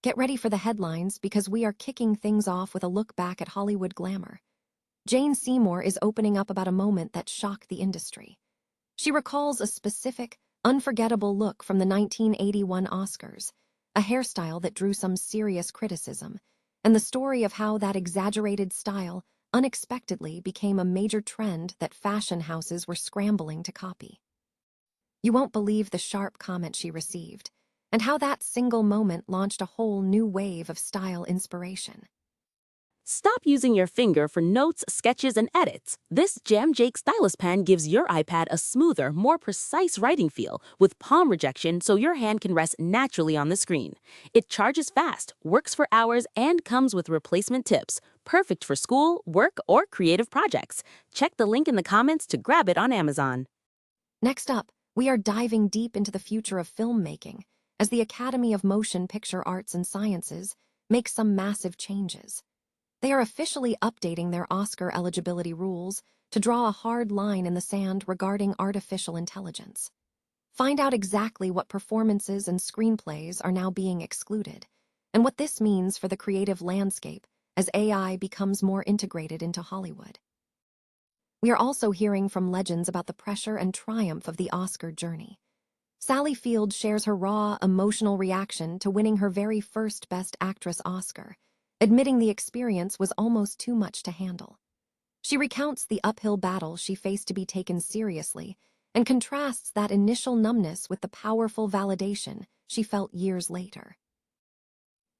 Get ready for the headlines because we are kicking things off with a look back at Hollywood glamour. Jane Seymour is opening up about a moment that shocked the industry. She recalls a specific, unforgettable look from the 1981 Oscars, a hairstyle that drew some serious criticism, and the story of how that exaggerated style unexpectedly became a major trend that fashion houses were scrambling to copy. You won't believe the sharp comment she received, and how that single moment launched a whole new wave of style inspiration. Stop using your finger for notes, sketches, and edits. This Jam Jake stylus pen gives your iPad a smoother, more precise writing feel with palm rejection so your hand can rest naturally on the screen. It charges fast, works for hours, and comes with replacement tips. Perfect for school, work, or creative projects. Check the link in the comments to grab it on Amazon. Next up, we are diving deep into the future of filmmaking as the Academy of Motion Picture Arts and Sciences makes some massive changes. They are officially updating their Oscar eligibility rules to draw a hard line in the sand regarding artificial intelligence. Find out exactly what performances and screenplays are now being excluded, and what this means for the creative landscape as AI becomes more integrated into Hollywood. We are also hearing from legends about the pressure and triumph of the Oscar journey. Sally Field shares her raw, emotional reaction to winning her very first Best Actress Oscar, admitting the experience was almost too much to handle. She recounts the uphill battle she faced to be taken seriously and contrasts that initial numbness with the powerful validation she felt years later.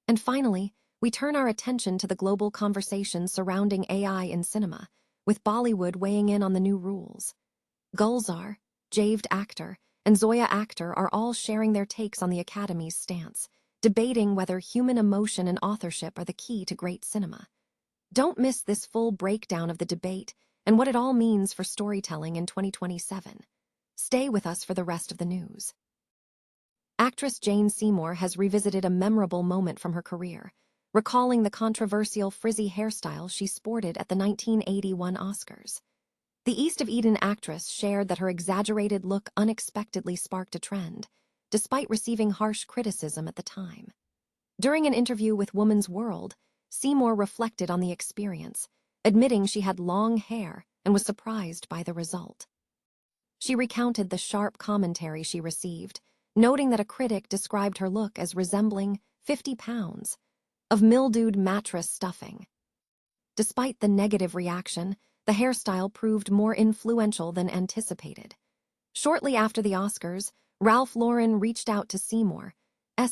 And finally, we turn our attention to the global conversation surrounding AI in cinema, with Bollywood weighing in on the new rules. Gulzar, Javed Akhtar, and Zoya Akhtar are all sharing their takes on the Academy's stance, debating whether human emotion and authorship are the key to great cinema. Don't miss this full breakdown of the debate and what it all means for storytelling in 2027. Stay with us for the rest of the news. Actress Jane Seymour has revisited a memorable moment from her career, recalling the controversial frizzy hairstyle she sported at the 1981 Oscars. The East of Eden actress shared that her exaggerated look unexpectedly sparked a trend, despite receiving harsh criticism at the time. During an interview with Woman's World, Seymour reflected on the experience, admitting she had long hair and was surprised by the result. She recounted the sharp commentary she received, noting that a critic described her look as resembling 50 pounds of mildewed mattress stuffing. Despite the negative reaction, the hairstyle proved more influential than anticipated. Shortly after the Oscars, Ralph Lauren reached out to Seymour's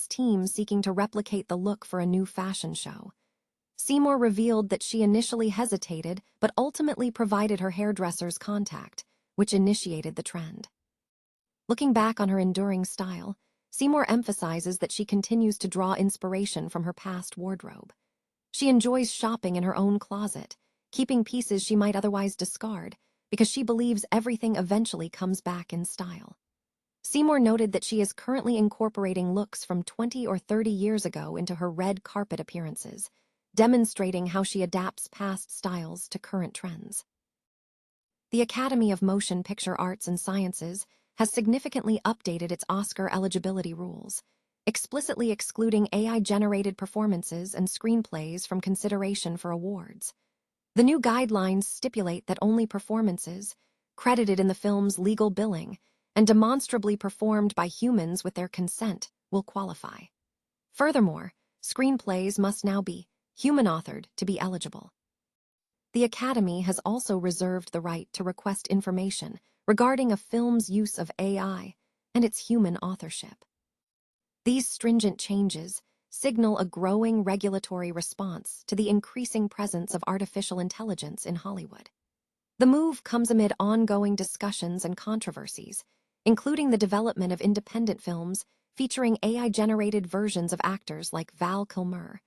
team seeking to replicate the look for a new fashion show. Seymour revealed that she initially hesitated but ultimately provided her hairdresser's contact, which initiated the trend. Looking back on her enduring style, Seymour emphasizes that she continues to draw inspiration from her past wardrobe. She enjoys shopping in her own closet, keeping pieces she might otherwise discard, because she believes everything eventually comes back in style. Seymour noted that she is currently incorporating looks from 20 or 30 years ago into her red carpet appearances, demonstrating how she adapts past styles to current trends. The Academy of Motion Picture Arts and Sciences has significantly updated its Oscar eligibility rules, explicitly excluding AI-generated performances and screenplays from consideration for awards. The new guidelines stipulate that only performances, credited in the film's legal billing, and demonstrably performed by humans with their consent, will qualify. Furthermore, screenplays must now be human-authored to be eligible. The Academy has also reserved the right to request information regarding a film's use of AI and its human authorship. These stringent changes signal a growing regulatory response to the increasing presence of artificial intelligence in Hollywood. The move comes amid ongoing discussions and controversies, including the development of independent films featuring AI-generated versions of actors like Val Kilmer,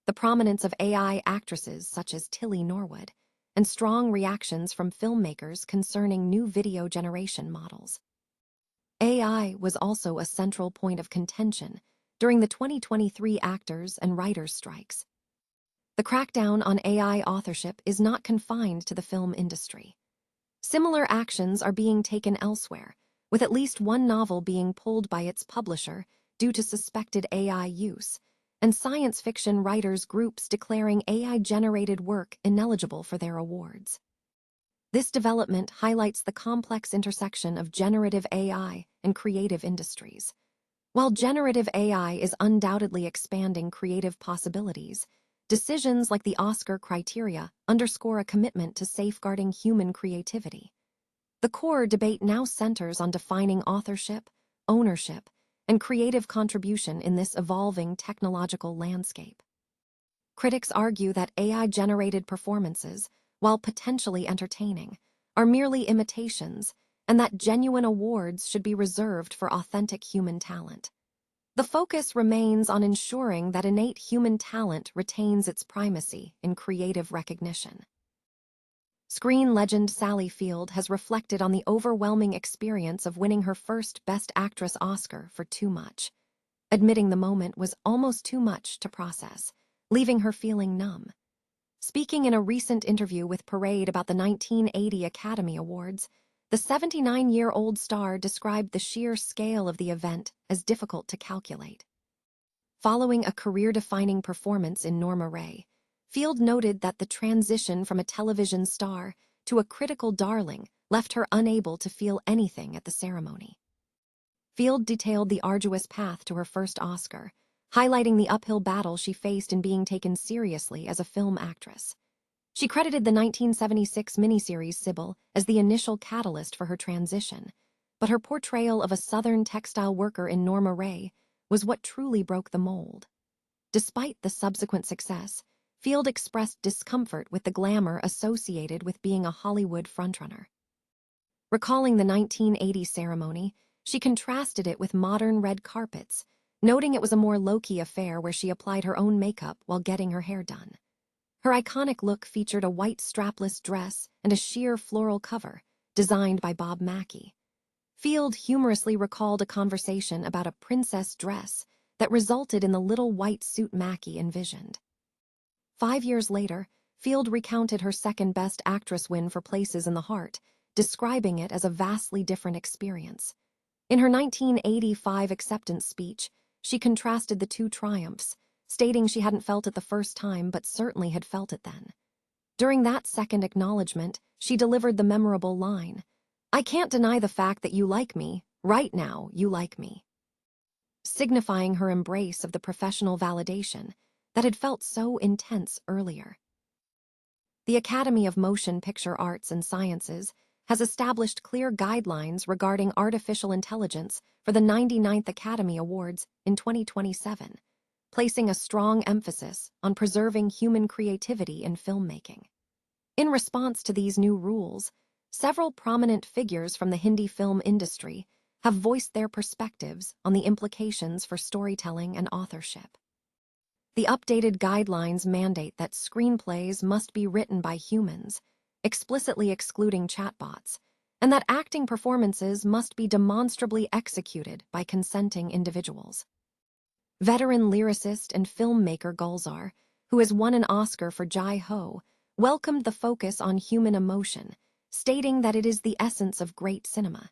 the prominence of AI actresses such as Tilly Norwood, and strong reactions from filmmakers concerning new video generation models. AI was also a central point of contention during the 2023 actors and writers' strikes. The crackdown on AI authorship is not confined to the film industry. Similar actions are being taken elsewhere, with at least one novel being pulled by its publisher due to suspected AI use, and science fiction writers groups declaring AI-generated work ineligible for their awards. This development highlights the complex intersection of generative AI and creative industries. While generative AI is undoubtedly expanding creative possibilities, decisions like the Oscar criteria underscore a commitment to safeguarding human creativity. The core debate now centers on defining authorship, ownership, and creative contribution in this evolving technological landscape. Critics argue that AI-generated performances, while potentially entertaining, are merely imitations, and that genuine awards should be reserved for authentic human talent. The focus remains on ensuring that innate human talent retains its primacy in creative recognition. Screen legend Sally Field has reflected on the overwhelming experience of winning her first Best Actress Oscar for Too Much, admitting the moment was almost too much to process, leaving her feeling numb. Speaking in a recent interview with Parade about the 1980 Academy Awards, the 79-year-old star described the sheer scale of the event as difficult to calculate. Following a career-defining performance in Norma Rae, Field noted that the transition from a television star to a critical darling left her unable to feel anything at the ceremony. Field detailed the arduous path to her first Oscar, highlighting the uphill battle she faced in being taken seriously as a film actress. She credited the 1976 miniseries Sybil as the initial catalyst for her transition, but her portrayal of a Southern textile worker in Norma Rae was what truly broke the mold. Despite the subsequent success, Field expressed discomfort with the glamour associated with being a Hollywood frontrunner. Recalling the 1980 ceremony, she contrasted it with modern red carpets, noting it was a more low-key affair where she applied her own makeup while getting her hair done. Her iconic look featured a white strapless dress and a sheer floral cover, designed by Bob Mackie. Field humorously recalled a conversation about a princess dress that resulted in the little white suit Mackie envisioned. 5 years later, Field recounted her second Best Actress win for Places in the Heart, describing it as a vastly different experience. In her 1985 acceptance speech, she contrasted the two triumphs, stating she hadn't felt it the first time but certainly had felt it then. During that second acknowledgement, she delivered the memorable line, "I can't deny the fact that you like me. Right now, you like me," signifying her embrace of the professional validation that had felt so intense earlier. The Academy of Motion Picture Arts and Sciences has established clear guidelines regarding artificial intelligence for the 99th Academy Awards in 2027, placing a strong emphasis on preserving human creativity in filmmaking. In response to these new rules, several prominent figures from the Hindi film industry have voiced their perspectives on the implications for storytelling and authorship. The updated guidelines mandate that screenplays must be written by humans, explicitly excluding chatbots, and that acting performances must be demonstrably executed by consenting individuals. Veteran lyricist and filmmaker Gulzar, who has won an Oscar for Jai Ho, welcomed the focus on human emotion, stating that it is the essence of great cinema.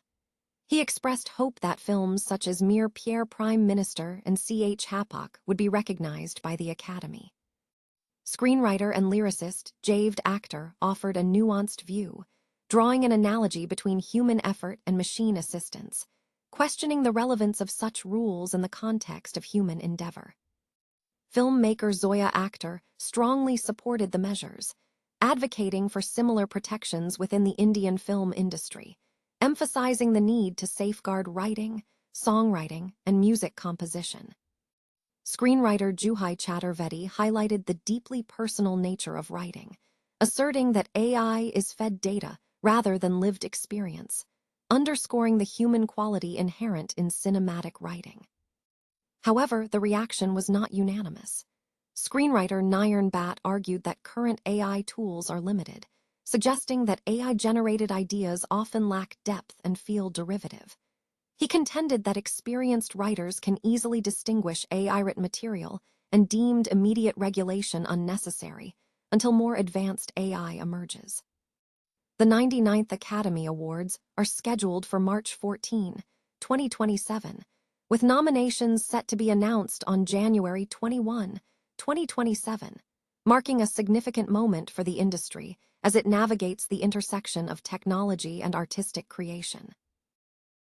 He expressed hope that films such as Mere Pierre Prime Minister and C.H. Hapak would be recognized by the Academy. Screenwriter and lyricist Javed Akhtar offered a nuanced view, drawing an analogy between human effort and machine assistance, questioning the relevance of such rules in the context of human endeavor. Filmmaker Zoya Akhtar strongly supported the measures, advocating for similar protections within the Indian film industry, emphasizing the need to safeguard writing, songwriting, and music composition. Screenwriter Juhai Chaturvedi highlighted the deeply personal nature of writing, asserting that AI is fed data rather than lived experience, underscoring the human quality inherent in cinematic writing. However, the reaction was not unanimous. Screenwriter Nayan Bhatt argued that current AI tools are limited, suggesting that AI-generated ideas often lack depth and feel derivative. He contended that experienced writers can easily distinguish AI-written material and deemed immediate regulation unnecessary until more advanced AI emerges. The 99th Academy Awards are scheduled for March 14, 2027, with nominations set to be announced on January 21, 2027, marking a significant moment for the industry as it navigates the intersection of technology and artistic creation.